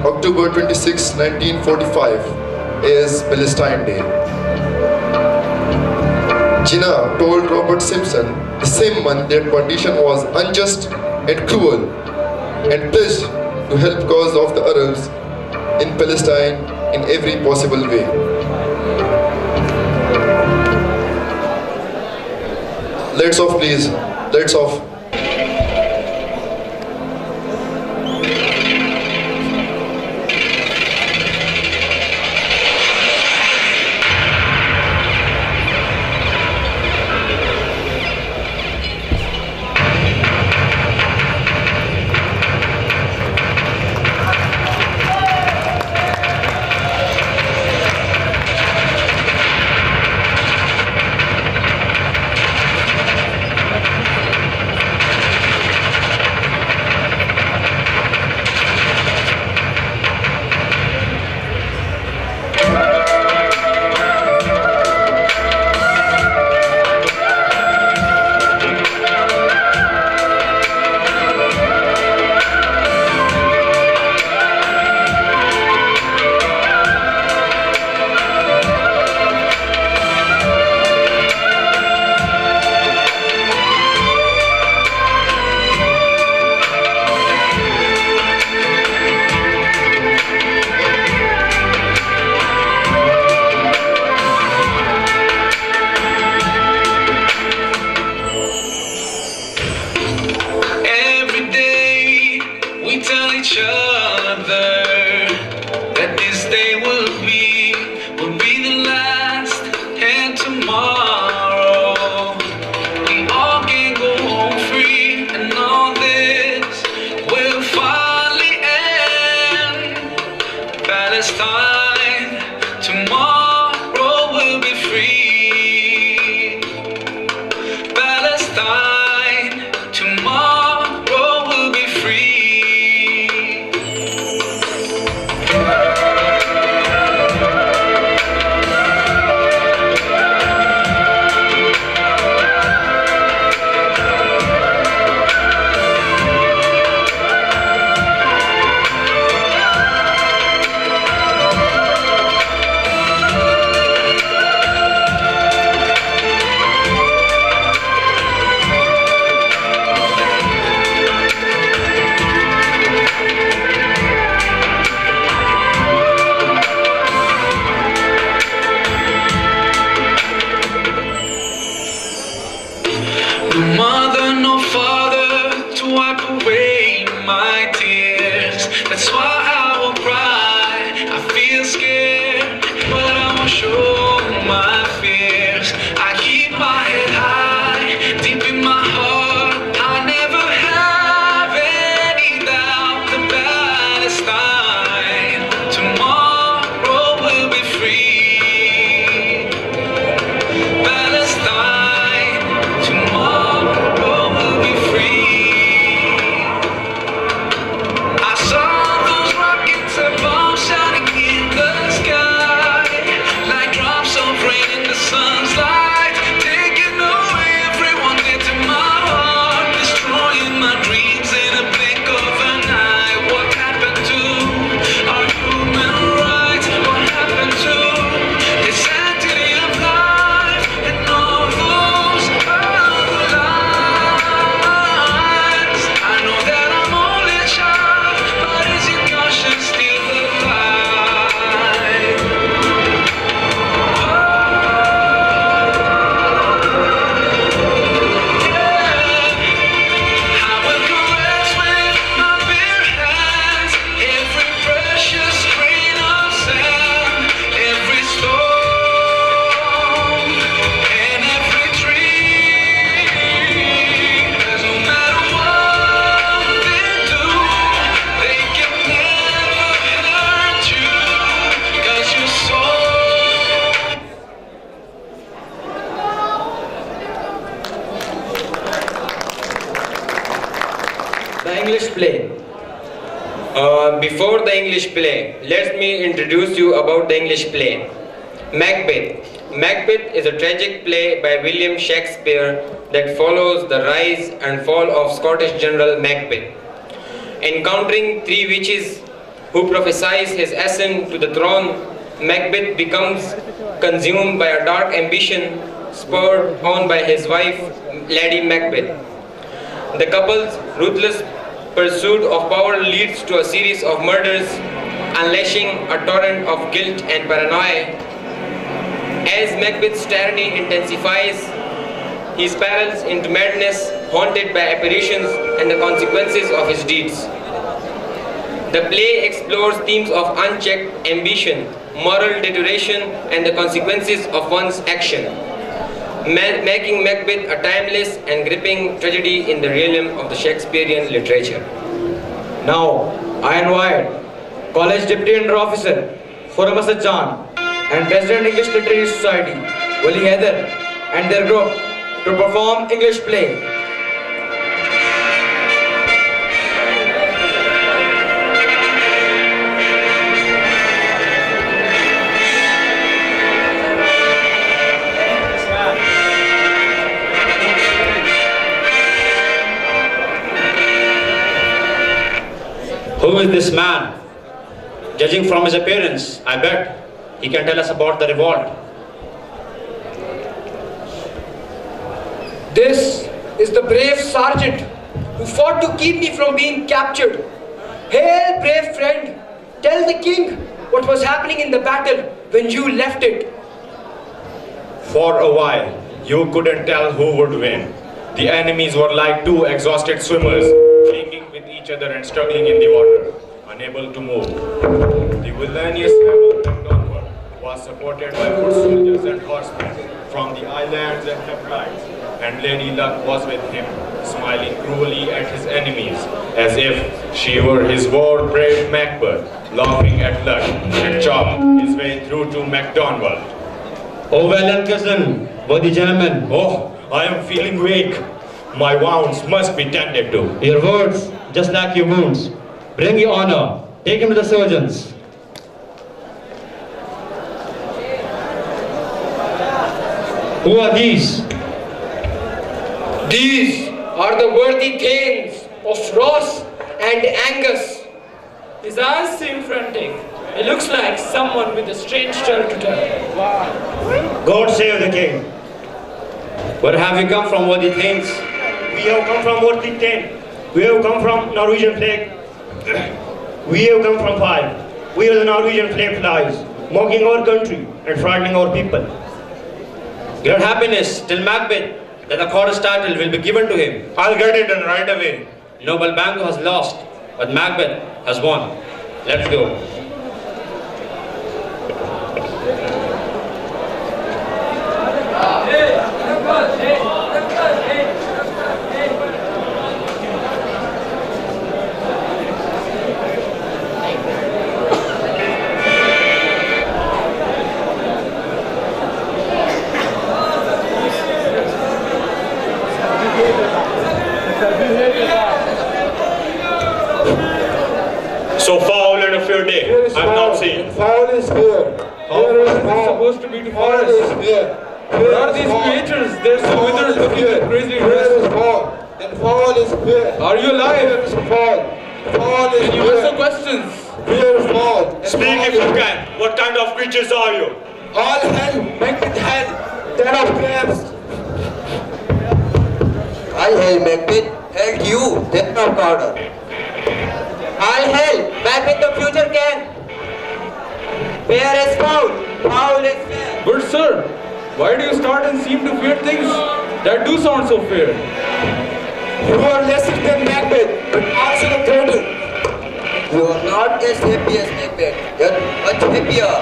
October 26, 1945 is Palestine Day. Jinnah told Robert Simpson the same month that partition was unjust and cruel and pledged to help cause of the Arabs in Palestine in every possible way. Lights off, please. Lights off. Before the English play, let me introduce you about the English play. Macbeth. Macbeth is a tragic play by William Shakespeare that follows the rise and fall of Scottish General Macbeth. Encountering three witches who prophesies his ascent to the throne, Macbeth becomes consumed by a dark ambition spurred on by his wife, Lady Macbeth. The couple's ruthless pursuit of power leads to a series of murders, unleashing a torrent of guilt and paranoia. As Macbeth's tyranny intensifies, he spirals into madness, haunted by apparitions and the consequences of his deeds. The play explores themes of unchecked ambition, moral deterioration, and the consequences of one's action, making Macbeth a timeless and gripping tragedy in the realm of the Shakespearean literature. Now, I invite College Deputy Under Officer Khurram Asad Jan and President English Literary Society Wali Haider and their group to perform English play. Who is this man? Judging from his appearance, I bet he can tell us about the revolt. This is the brave sergeant who fought to keep me from being captured. Hail, brave friend! Tell the king what was happening in the battle when you left it. For a while, you couldn't tell who would win. The enemies were like two exhausted swimmers, clinging with each other and struggling in the water, unable to move. The villainous rebel Macdonald was supported by foot soldiers and horsemen from the islands and Hebrides, and Lady Luck was with him, smiling cruelly at his enemies, as if she were his war-brave Macbeth, laughing at Luck, and chopped his way through to Macdonald. Oh, well done, cousin, worthy gentlemen. Oh, I am feeling weak. My wounds must be tended to. Your words, just like your wounds. Bring your honor. Take him to the surgeons. Who are these? These are the worthy thanes of Ross and Angus. His eyes seem frantic. He looks like someone with a strange tale to tell. God save the king. Where have you come from, worthy thanes? We have come from worthy Ten. We have come from Norwegian flag. We have come from Five. We are the Norwegian flag flies, mocking our country and frightening our people. Your happiness till Macbeth, that the chorus title will be given to him. I'll get it done right away. Noble Banco has lost, but Macbeth has won. Let's go. So foul and a fair day. I'm not seeing. Foul is here. How is this supposed to be to Foul forest? is here. What are these creatures? They're so withered looking and crazily Here dressed. is foul. And foul is here. Are you Here alive? is foul. Foul is Can you here. answer questions? Here is foul. And Speak foul if is you here. can. What kind of creatures are you? All hell, Macbeth hell, ten of crabs. All hail Macbeth, held you, death of Carter. All hail, Macbeth the future king. Fair is foul, foul is fair. Good sir, why do you start and seem to fear things that do sound so fair? You are lesser than Macbeth, but also the greater. You are not as happy as Macbeth, yet much happier.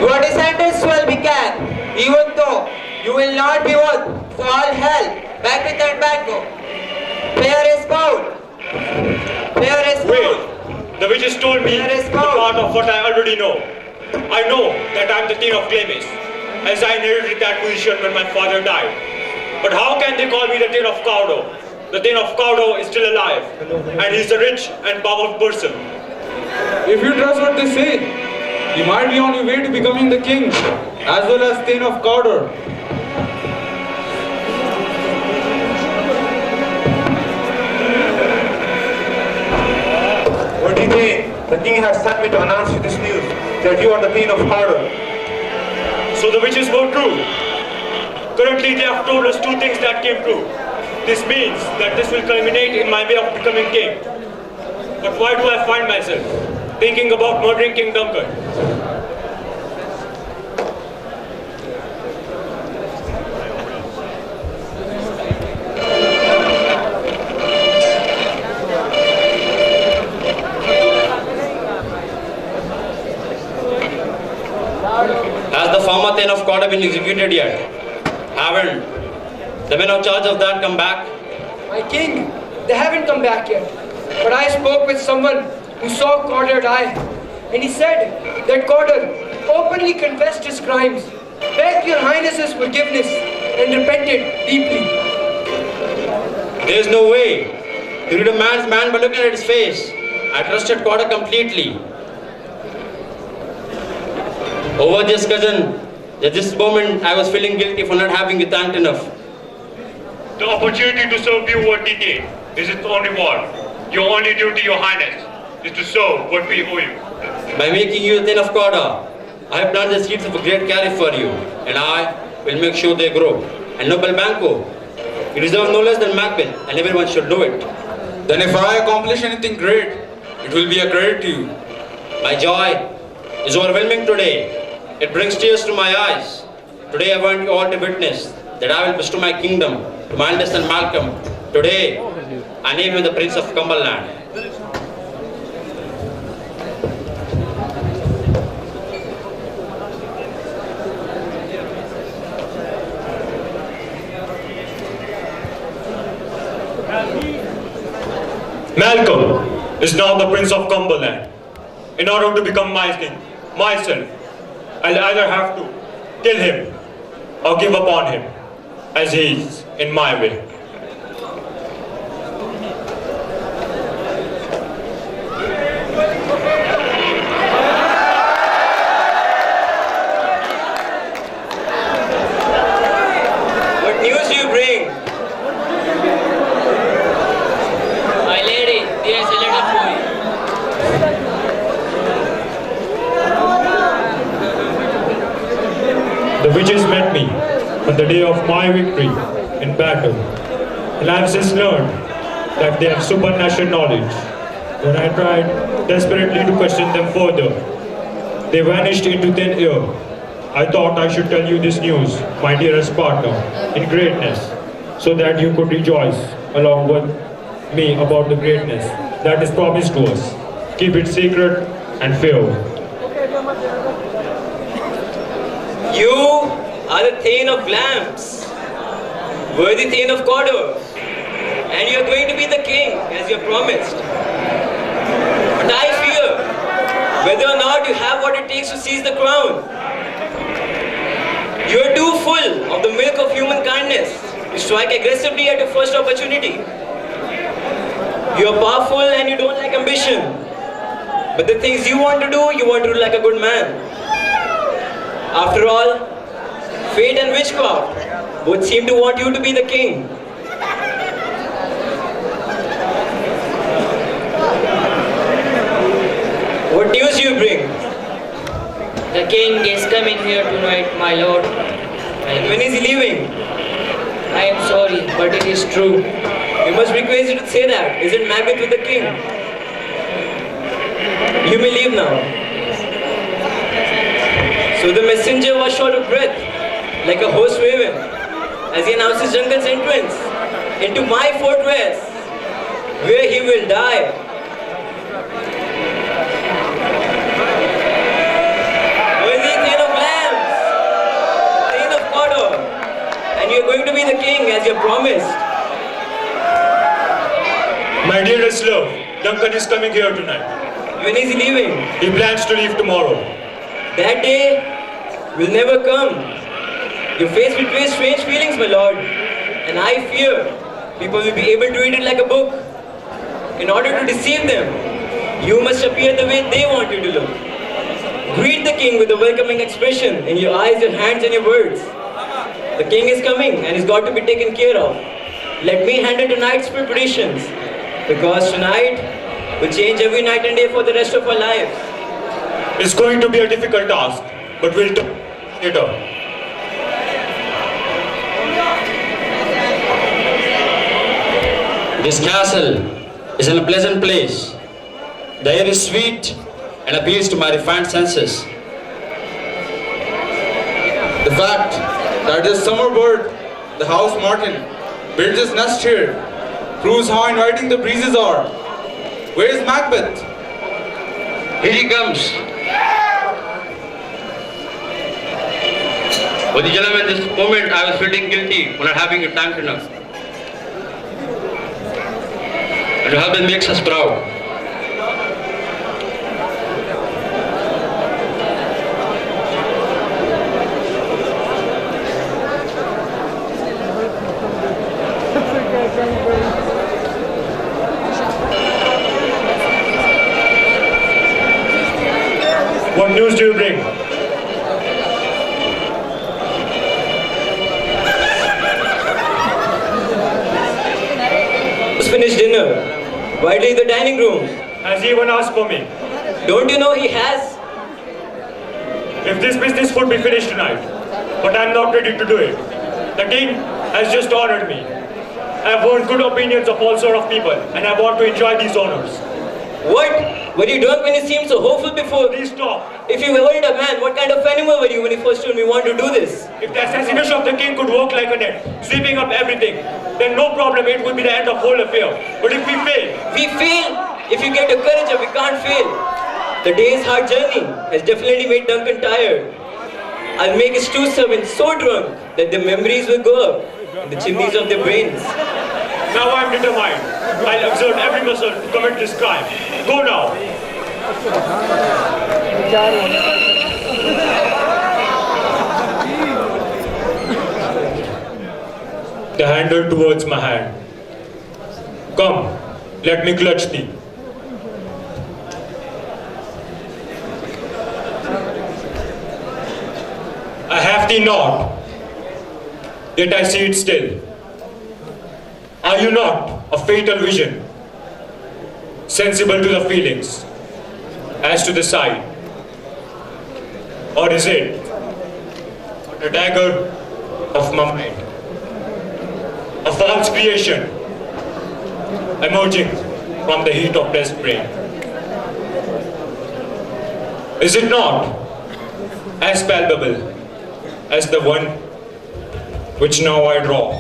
Your descendants will be can, even though you will not be one. So all hail, Macbeth and Banco. Fair is foul. Fair is foul. Wait, the witches told me There is the foul. part of what I already know. I know that I'm the king of Demise, as I inherited that position when my father died. But how can they call me the Thane of Cawdo? The Thane of Cawdo is still alive, and he's a rich and powerful person. If you trust what they say, you might be on your way to becoming the king, as well as Thane of Cawdor. What Worthy Thane, the king has sent me to announce you this news, that you are the Thane of Harder. So the witches were true. Currently they have told us two things that came true. This means that this will culminate in my way of becoming king. But why do I find myself thinking about murdering King Duncan? Has the former Thane of Court been executed yet? Haven't. The men of charge of that come back? My king, they haven't come back yet. But I spoke with someone who saw Corder die, and he said that Corder openly confessed his crimes, begged your highness's forgiveness, and repented deeply. There is no way. You read a man's man by looking at his face. I trusted Corder completely. Over this cousin, at this moment I was feeling guilty for not having you thanked enough. The opportunity to serve you, Worthy Thane, is its own reward. Your only duty, your highness, is to serve what we owe you. By making you the Thane of Corda, I have planted the seeds of a great carry for you, and I will make sure they grow. And noble Banco, you deserve no less than Macbeth, and everyone should know it. Then if I accomplish anything great, it will be a credit to you. My joy is overwhelming today. It brings tears to my eyes. Today I want you all to witness that I will bestow my kingdom to my eldest son Malcolm. Today, I name him the Prince of Cumberland. Malcolm is now the Prince of Cumberland. In order to become my king, myself, I'll either have to kill him or give up on him, as he is in my way. What news do you bring? My lady, there's a letter for you. The witches met me on the day of my victory in battle, and I have since learned that they have supernatural knowledge. When I tried desperately to question them further, they vanished into thin air. I thought I should tell you this news, my dearest partner, in greatness, so that you could rejoice along with me about the greatness that is promised to us. Keep it secret and fair. You are the Thane of Lamps, worthy Thane of Cawdor, and you are going to be the king as you promised. But I fear whether or not you have what it takes to seize the crown. You are too full of the milk of human kindness to strike aggressively at your first opportunity. You are powerful and you don't like ambition. But the things you want to do like a good man. After all, fate and witchcraft both seem to want you to be the king. What news do you bring? The king is coming here tonight, my lord. And when is he leaving? I am sorry, but it is true. You must be crazy to say that. Isn't Macbeth with the king? You may leave now. So the messenger was short of breath, like a hoarse raven, as he announces Duncan's entrance into my fortress, where he will die. Worthy Thane of Lambs, Thane of Cawdor, and you are going to be the king as you promised. My dearest love, Duncan is coming here tonight. When is he leaving? He plans to leave tomorrow. That day will never come. Your face betrays strange feelings, my lord, and I fear people will be able to read it like a book. In order to deceive them, you must appear the way they want you to look. Greet the king with a welcoming expression in your eyes, your hands, and your words. The king is coming and he's got to be taken care of. Let me handle tonight's preparations, because tonight will change every night and day for the rest of our lives. It's going to be a difficult task, but we'll do it later. This castle is in a pleasant place. The air is sweet and appeals to my refined senses. The fact that this summer bird, the house martin, builds its nest here proves how inviting the breezes are. Where is Macbeth? Here he comes. For the gentlemen, this moment I was feeling guilty for not having you thanked enough. And your husband makes us proud. What news do you bring? Just finished dinner. Why leave the dining room? Has he even asked for me? Don't you know he has? If this business would be finished tonight, but I'm not ready to do it. The king has just honored me. I've earned good opinions of all sort of people, and I want to enjoy these honors. What? Were you drunk when you seemed so hopeful before? Please stop. If you weren't a man, what kind of animal were you when you first told me you want to do this? If the assassination of the king could work like a net, sweeping up everything, then no problem, it would be the end of the whole affair. But if we fail... We fail? If you get the courage up, we can't fail. The day's hard journey has definitely made Duncan tired. I'll make his two servants so drunk that their memories will go up in the chimneys of their brains. Now I'm determined. I'll exert every muscle to commit this crime. Go now. The handle towards my hand. Come, let me clutch thee. I have thee not, yet I see it still. Are you not a fatal vision, sensible to the feelings, as to the sight? Or is it a dagger of my mind, a false creation emerging from the heat of blessed brain? Is it not as palpable as the one which now I draw?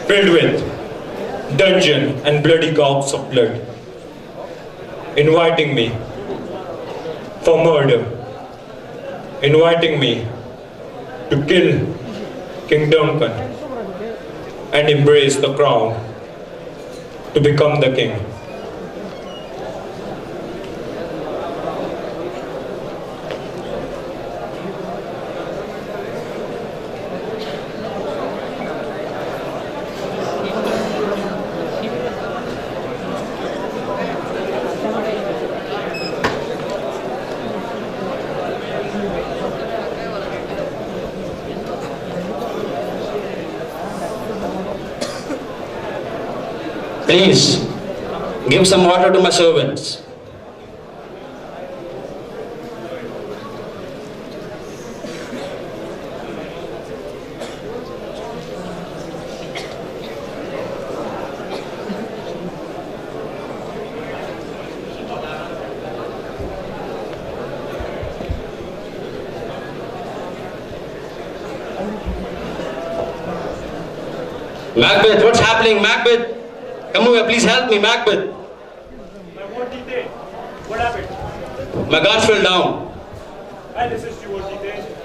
Filled with dungeon and bloody gouts of blood, inviting me for murder, inviting me to kill King Duncan and embrace the crown to become the king. Please, give some water to my servants. Macbeth, what's happening, Macbeth? Come over, please help me, Macbeth. What happened? My guards fell down. I'll assist you, what detained.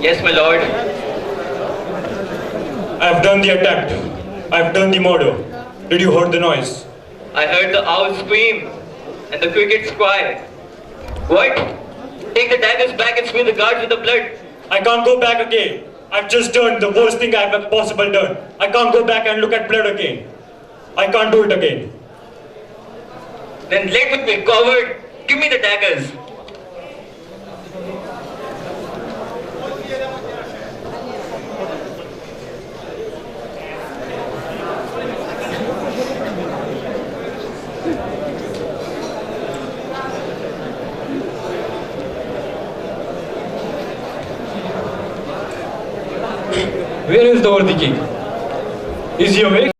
Yes, my lord. I've done the attempt. I've done the murder. Did you hear the noise? I heard the owl scream and the crickets cry. What? Take the daggers back and smear the guards with the blood. I can't go back again. I've just done the worst thing I've possible done. I can't go back and look at blood again. I can't do it again. Then let with me, coward. Give me the daggers. Where is the worthy king? Is he awake?